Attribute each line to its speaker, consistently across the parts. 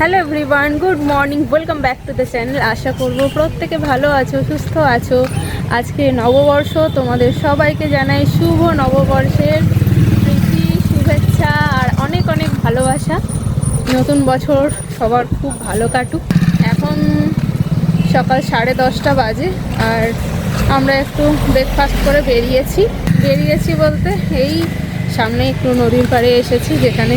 Speaker 1: Hello everyone, good morning, welcome back to the channel. আশা করব প্রত্যেকে ভালো আছো, সুস্থ আছো। আজকে নববর্ষ, তোমাদের সবাইকে জানাই শুভ নববর্ষের প্রীতি, শুভেচ্ছা আর অনেক অনেক ভালোবাসা। নতুন বছর সবার খুব ভালো কাটুক। এখন সকাল 10:30 বাজে আর আমরা একটু ব্রেকফাস্ট করে বেরিয়েছি বলতে এই সামনে একটু নদীর পাড়ে এসেছি, যেখানে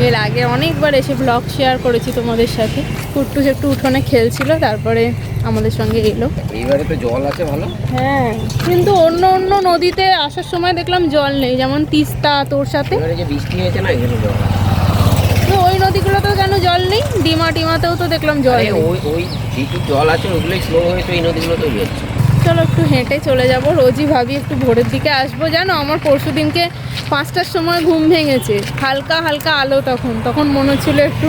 Speaker 1: এর আগে অনেকবার এসে ব্লগ শেয়ার করেছি তোমাদের সাথে। কুট্টুস একটু উঠোনে খেলছিল, তারপরে আমাদের সঙ্গে এলো।
Speaker 2: এইবারে তো জল আছে ভালো।
Speaker 1: হ্যাঁ, কিন্তু অন্য অন্য নদীতে আসার সময় দেখলাম জল নেই, যেমন তিস্তা, তোর সাথে
Speaker 2: এবারে যে বৃষ্টি হয়েছে না, এখানে জল আছে।
Speaker 1: তো ওই নদীগুলোতেও কেন জল নেই? টিমাতেও তো দেখলাম জল নেই।
Speaker 2: ওই যেটুকু জল আছে ওগুলোই স্লো হয়ে তো এই নদীগুলোতেও বেরোচ্ছে।
Speaker 1: চলো একটু হেঁটে চলে যাব। রোজই ভাবি একটু ভোরের দিকে আসবো, জানো আমার পরশু দিনকে 5টার সময় ঘুম ভেঙেছে, হালকা হালকা আলো, তখন মনে হচ্ছিলো একটু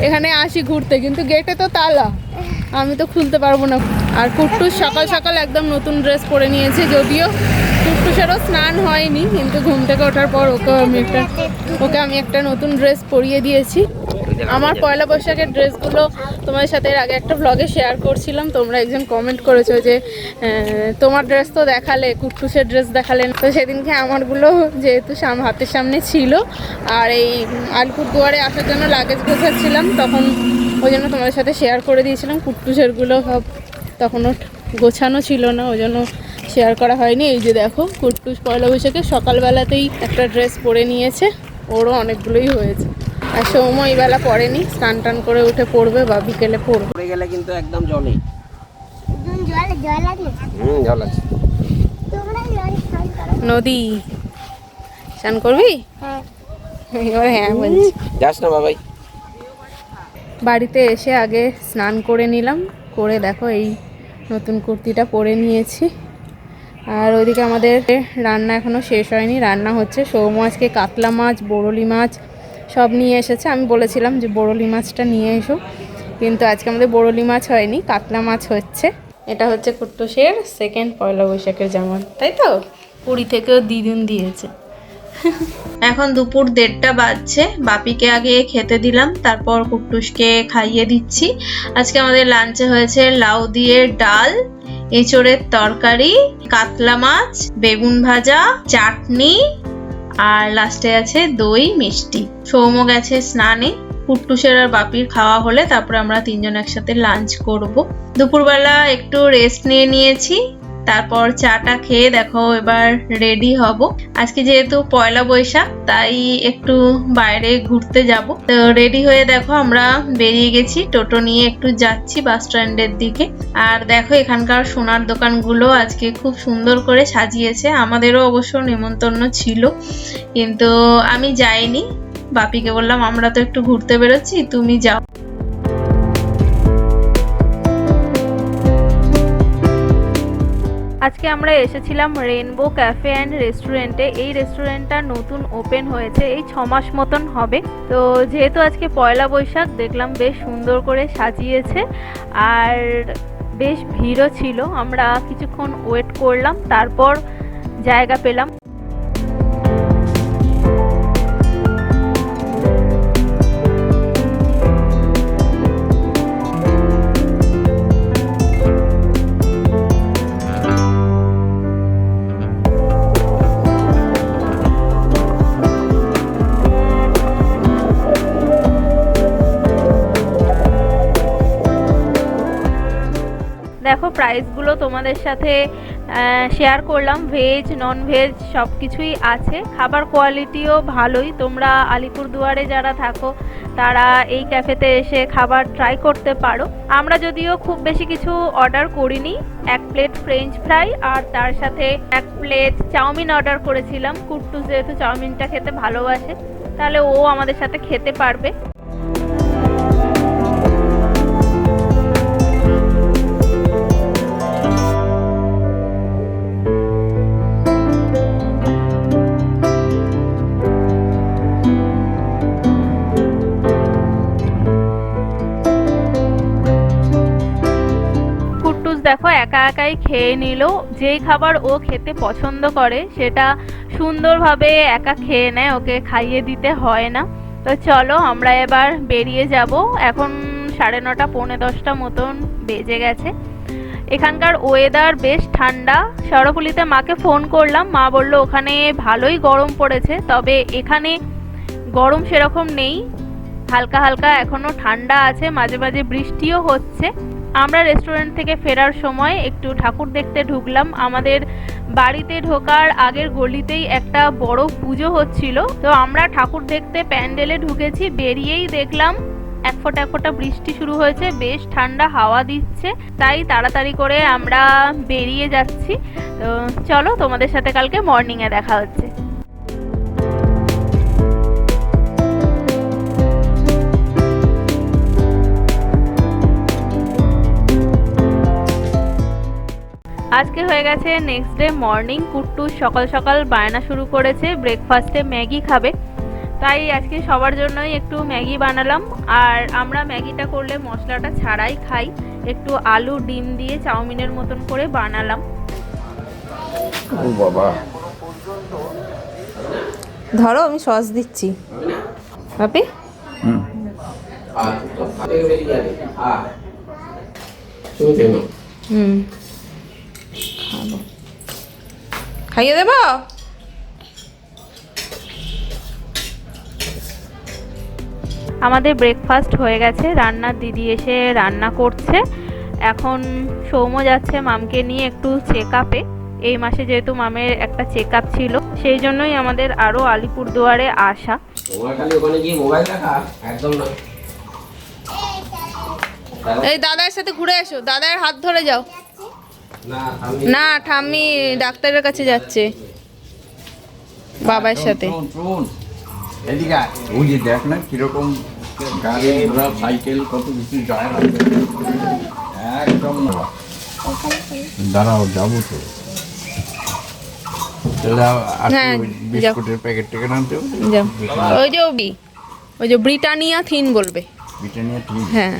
Speaker 1: এখানে আসি ঘুরতে, কিন্তু গেটে তো তালা, আমি তো খুলতে পারবো না। আর কুট্টুস সকাল সকাল একদম নতুন ড্রেস পরে নিয়েছে, যদিও কুট্টুসেরও স্নান হয়নি, কিন্তু ঘুম থেকে ওঠার পর ওকে আমি একটা নতুন ড্রেস পরিয়ে দিয়েছি। আমার পয়লা বৈশাখের ড্রেসগুলো তোমাদের সাথে এর আগে একটা ব্লগে শেয়ার করছিলাম। তোমরা একজন কমেন্ট করেছো যে তোমার ড্রেস তো দেখালে, কুট্টুসের ড্রেস দেখালেন। তো সেদিনকে আমারগুলো যেহেতু হাতের সামনে ছিল আর এই আলিপুরদুয়ারে আসার জন্য লাগেজ গোছাচ্ছিলাম, তখন ওই জন্য তোমাদের সাথে শেয়ার করে দিয়েছিলাম। কুট্টুসেরগুলো সব তখনও গোছানো ছিল না, ওই জন্য শেয়ার করা হয়নি। এই যে দেখো, কুট্টুস পয়লা বৈশাখে সকালবেলাতেই একটা ড্রেস পরে নিয়েছে, ওরও অনেকগুলোই হয়েছে। আর সৌম্য এই বেলা পড়েনি, স্নান টান করে উঠে পড়বে বা বিকেলে পড়বে।
Speaker 2: পড়ে গেলে কিন্তু একদম জলই জল আছে।
Speaker 1: নদী স্নান করবি? এবার হ্যাঁ বলছি।
Speaker 2: যাস না বাবাই।
Speaker 1: বাড়িতে এসে আগে স্নান করে নিলাম, করে দেখো এই নতুন কুর্তিটা পরে নিয়েছি। আর ওইদিকে আমাদের রান্না এখনও শেষ হয়নি, রান্না হচ্ছে। সৌম্য আজকে কাতলা মাছ, বরলি মাছ সব নিয়ে এসেছে। আমি বলেছিলাম যে বরলি মাছটা নিয়ে এসো, কিন্তু আজকে আমাদের বরলি মাছ হয়নি, কাতলা মাছ হচ্ছে। এটা হচ্ছে কুট্টুসের সেকেন্ড পয়লা বৈশাখের জামা, তাই তো? পুরী থেকেও দিদুন দিয়েছে। এখন দুপুর 1:30 বাজছে। বাপিকে আগে খেতে দিলাম, তারপর কুট্টুসকে খাইয়ে দিচ্ছি। আজকে আমাদের লাঞ্চে হয়েছে লাউ দিয়ে ডাল, এঁচোড়ের তরকারি, কাতলা মাছ, বেগুন ভাজা, চাটনি আর লাস্টে আছে দই মিষ্টি। সৌম্য গেছে স্নানে। কুট্টুসের আর বাপির খাওয়া হলে তারপরে আমরা তিনজন একসাথে লাঞ্চ করব। দুপুরবেলা একটু রেস্ট নিয়েছি, তারপর চাটা খেয়ে দেখো এবার রেডি হব। আজকে যেহেতু পয়লা বৈশাখ, তাই একটু বাইরে ঘুরতে যাব। তো রেডি হয়ে দেখো আমরা বেরিয়ে গেছি, টোটো নিয়ে একটু যাচ্ছি বাস স্ট্যান্ডের দিকে। আর দেখো এখানকার সোনার দোকানগুলো আজকে খুব সুন্দর করে সাজিয়েছে। আমাদেরও অবশ্য নেমন্তন্ন ছিল, কিন্তু আমি যাইনি। বাপিকে বললাম আমরা তো একটু ঘুরতে বেরোচ্ছি, তুমি যাও। আজকে আমরা এসেছিলাম রেইনবো ক্যাফে অ্যান্ড রেস্টুরেন্টে। এই রেস্টুরেন্টটা নতুন ওপেন হয়েছে, এই 6 মাস মতন হবে। তো যেহেতু আজকে পয়লা বৈশাখ, দেখলাম বেশ সুন্দর করে সাজিয়েছে আর বেশ ভিড়ও ছিল। আমরা কিছুক্ষণ ওয়েট করলাম, তারপর জায়গা পেলাম। দেখো প্রাইসগুলো তোমাদের সাথে শেয়ার করলাম, ভেজ নন ভেজ সব কিছুই আছে। খাবার কোয়ালিটিও ভালোই। তোমরা আলিপুরদুয়ারে যারা থাকো তারা এই ক্যাফেতে এসে খাবার ট্রাই করতে পারো। আমরা যদিও খুব বেশি কিছু অর্ডার করিনি, 1 প্লেট ফ্রেঞ্চ ফ্রাই আর তার সাথে 1 প্লেট চাউমিন অর্ডার করেছিলাম। কুট্টুস যেহেতু চাউমিনটা খেতে ভালোবাসে, তাহলে ও আমাদের সাথে খেতে পারবে। দেখো একা একাই খেয়ে নিল। যেই খাবার ও খেতে পছন্দ করে সেটা সুন্দরভাবে একা খেয়ে নেয়, ওকে খাইয়ে দিতে হয় না। তো চলো আমরা এবার বেরিয়ে যাব। এখন 9:30 পৌনে 10টা মতন বেজে গেছে। এখানকার ওয়েদার বেশ ঠান্ডা। শরফুলিতে মাকে ফোন করলাম, মা বললো ওখানে ভালোই গরম পড়েছে, তবে এখানে গরম সেরকম নেই, হালকা হালকা এখনো ঠান্ডা আছে, মাঝে মাঝে বৃষ্টিও হচ্ছে। আমরা রেস্টুরেন্ট থেকে ফেরার সময় একটু ঠাকুর দেখতে ঢুকলাম। আমাদের বাড়িতে ঢোকার আগের গলিতেই একটা বড় পুজো হচ্ছিল, তো আমরা ঠাকুর দেখতে প্যান্ডেলে ঢুকেছি। বেরিয়েই দেখলাম এক ফোঁটা বৃষ্টি শুরু হয়েছে, বেশ ঠান্ডা হাওয়া দিচ্ছে, তাই তাড়াতাড়ি করে আমরা বেরিয়ে যাচ্ছি। তো চলো, তোমাদের সাথে কালকে মর্নিংয়ে দেখা হচ্ছে। আজকে হয়ে গেছে নেক্সট ডে মর্নিং। কুট্টু সকাল সকাল বায়না শুরু করেছে ব্রেকফাস্টে ম্যাগি খাবে, তাই আজকে সবার জন্যই একটু ম্যাগি বানালাম। আর আমরা ম্যাগিটা করলে মশলাটা ছাড়াই খাই, একটু আলু ডিম দিয়ে চাউমিনের মতন করে বানালাম।
Speaker 2: ও বাবা,
Speaker 1: ধরো আমি সস দিচ্ছি বাপি। খাবো, খাইয়ে দেবো। আমাদের ব্রেকফাস্ট হয়ে গেছে, রান্নার দিদি এসে রান্না করছে। এখন সৌম্য যাচ্ছে মামকে নিয়ে একটু চেক আপে। এই মাসে যেহেতু মামের একটা চেক আপ ছিল, সেই জন্যই আমাদের আরও আলিপুরদুয়ারে আসা। এই দাদার সাথে ঘুরে এসো, দাদার হাত ধরে যাও। না, ঠাম্মি ডাক্তারের কাছে যাচ্ছে বাবার সাথে।
Speaker 3: এদিকে ওই যে দেখ না কিরকম গাড়ি ঘোড়া সাইকেল কত কিছু যায় না, একদম দাঁড়াও যাবো তো।
Speaker 1: হ্যাঁ,
Speaker 3: বিস্কুটের প্যাকেট টেকে আনতে
Speaker 1: যাও। ওই যে ব্রিটানিয়া থিন বলবে।
Speaker 3: ব্রিটানিয়া ঠিক।
Speaker 1: হ্যাঁ,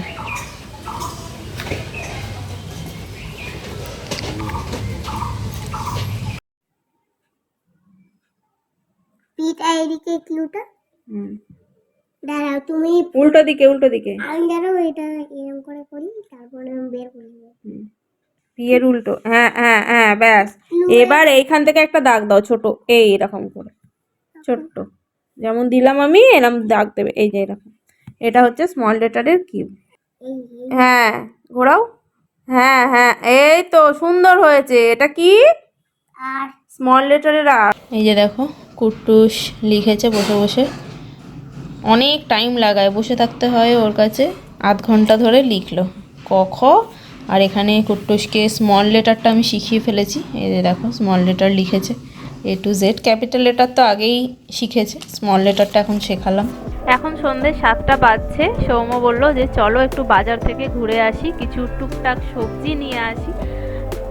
Speaker 4: পিঠা এদিকে ক্লুটা দাঁড়াও, তুমি
Speaker 1: উল্টো দিকে
Speaker 4: আমি দাঁড়াও, এটা এরকম করে করি, তারপরে আমি বের করে দেবো।
Speaker 1: পিয়ের উল্টো। হ্যাঁ হ্যাঁ হ্যাঁ, ব্যাস। এবার এইখান থেকে একটা দাগ দাও ছোট, এই এরকম করে ছোট্ট, যেমন দিলাম আমি, এরকম দাগ দেবে। এই যে এরকম, এটা হচ্ছে স্মল লেটারের কিউ। হ্যাঁ, ঘোরাও। হ্যাঁ হ্যাঁ, এই তো সুন্দর হয়েছে। এটা কি?
Speaker 4: আর
Speaker 1: স্মল লেটারের আর। এই যে দেখো, কুট্টুস লিখেছে বসে বসে। অনেক টাইম লাগায়, বসে থাকতে হয় ওর কাছে। আধ ঘন্টা ধরে লিখলো ক খ। আর এখানে কুট্টুসকে স্মল লেটারটা আমি শিখিয়ে ফেলেছি। এই যে দেখো, স্মল লেটার লিখেছে A to Z। Capital letter তো আগেই শিখেছে, স্মল লেটারটা এখন শেখালাম। এখন সন্ধ্যে 7টা বাজছে। সৌম্য বললো যে চলো একটু বাজার থেকে ঘুরে আসি, কিছু টুকটাক সবজি নিয়ে আসি।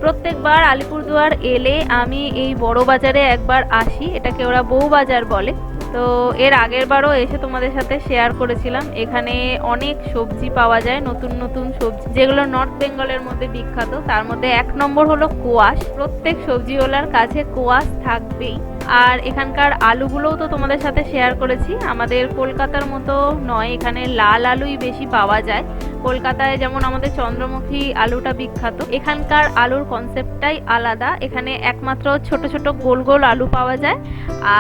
Speaker 1: প্রত্যেকবার আলিপুরদুয়ার এলে আমি এই বড় বাজারে একবার আসি, এটাকে ওরা বউ বাজার বলে। তো এর আগের বারও এসে তোমাদের সাথে শেয়ার করেছিলাম। এখানে অনেক সবজি পাওয়া যায়, নতুন নতুন সবজি, যেগুলো নর্থ বেঙ্গলের মধ্যে বিখ্যাত। তার মধ্যে 1 নম্বর হলো কোয়াশ। প্রত্যেক সবজিওয়ালার কাছে কোয়াশ থাকবেই। আর এখানকার আলুগুলোও তো তোমাদের সাথে শেয়ার করেছি, আমাদের কলকাতার মতো নয়, এখানে লাল আলুই বেশি পাওয়া যায়। কলকাতায় যেমন আমাদের চন্দ্রমুখী আলুটা বিখ্যাত, এখানকার আলুর কনসেপ্টটাই আলাদা। এখানে একমাত্র ছোট ছোট গোল গোল আলু পাওয়া যায়,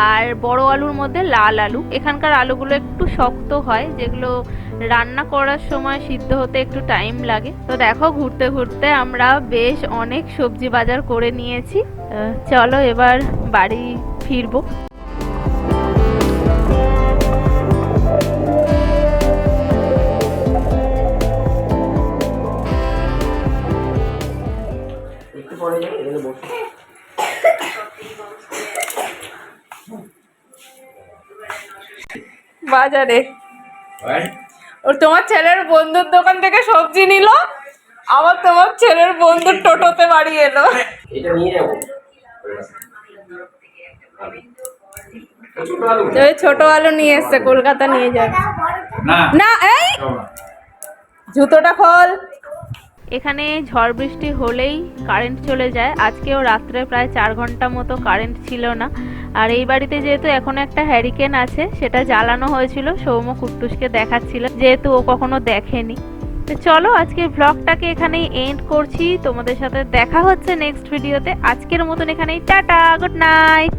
Speaker 1: আর বড় আলুর মধ্যে লাল আলু। এখানকার আলুগুলো একটু শক্ত হয়, যেগুলো রান্না করার সময় সিদ্ধ হতে একটু টাইম লাগে। তো দেখো, ঘুরতে ঘুরতে আমরা বেশ অনেক সবজি বাজার করে নিয়েছি। চলো এবার বাড়ি ফিরবো। বাজারে ওর তোমার ছেলের বন্ধুর দোকান থেকে সবজি নিল, আবার তোমার ছেলের বন্ধুর টোটোতে বাড়ি এলো।
Speaker 2: এটা নিয়ে যাবো।
Speaker 1: ছোট আলু নিয়ে এসছে, কলকাতা নিয়ে যাবে।
Speaker 3: না
Speaker 1: না, এই জুতোটা খোল। এখানে ঝড় বৃষ্টি হলেই কারেন্ট চলে যায়। আজকেও রাত্রে প্রায় 4 ঘন্টা মতো কারেন্ট ছিল না। আর এই বাড়িতে যেহেতু এখন একটা হ্যারিকেন আছে, সেটা জ্বালানো হয়েছিল, সৌম্য কুট্টুসকে দেখাচ্ছিল, যেহেতু ও কখনো দেখেনি। তো চলো আজকের ব্লগটাকে এখানেই এন্ড করছি, তোমাদের সাথে দেখা হচ্ছে নেক্সট ভিডিওতে। আজকের মতন এখানেই টাটা, গুড নাইট।